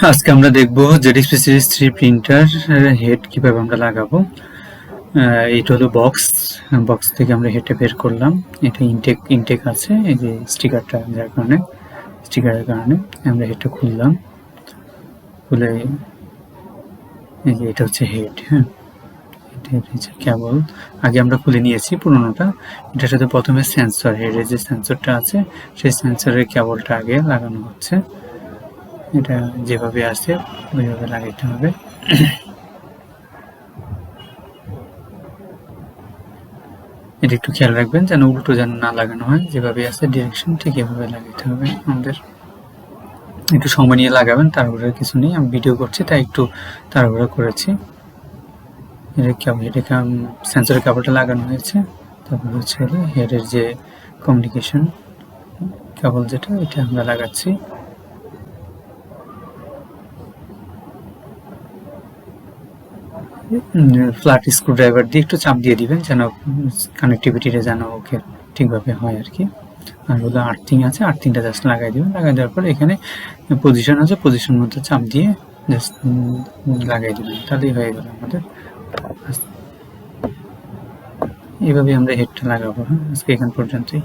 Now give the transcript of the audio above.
আজকে আমরা দেখব ZXP সিরিজ 3 প্রিন্টার হেড কিভাবে আমরা লাগাবো। এটা হলো বক্স থেকে আমরা হেডটা বের করলাম। এটা ইনটেক আছে, এই যে স্টিকারের কারণে আমরা হেডটা খুললাম। খুলে এই যে এটা হচ্ছে হেড। হ্যাঁ, এটা হচ্ছে কেবল। আগে আমরা খুলে নিয়েছি পুরোনোটা। এটার সাথে প্রথমে সেন্সর, হেডের যে সেন্সরটা আছে সেই সেন্সরের কেবলটা আগে লাগানো হচ্ছে। এটা যেভাবে আছে ওইভাবে লাগাইতে হবে। এটা একটু খেয়াল রাখবেন যেন উল্টো যেন না লাগানো হয়, যেভাবে আছে ডিরেকশন ঠিক এভাবে লাগাইতে হবে আমাদের। একটু সময় নিয়ে লাগাবেন, তাড়াহুড়োর কিছু নেই। আমি ভিডিও করছি তাই একটু তাড়াহুড়ো করেছি। এটা সেন্সরের কাপড়টা লাগানো হয়েছে। তারপর হচ্ছে হেডের যে কমিউনিকেশন কেবল যেটা, এটা আমরা লাগাচ্ছি। ফ্ল্যাট স্ক্রুড্রাইভার দিয়ে একটু চাপ দিয়ে দিবেন যেন কানেক্টিভিটিটা যেন ওকে ঠিকভাবে হয় আর কি। আর হলো আর্থিং আছে, আর্থিংটা জাস্ট লাগাই দেবেন। লাগাই দেওয়ার পর এখানে পজিশন আছে, পজিশন মধ্যে চাপ দিয়ে জাস্ট লাগাই দেবেন, তাহলেই হয়ে গেল আমাদের। এইভাবে আমরা হেডটা লাগাবো। হ্যাঁ, আজকে এখান পর্যন্তই।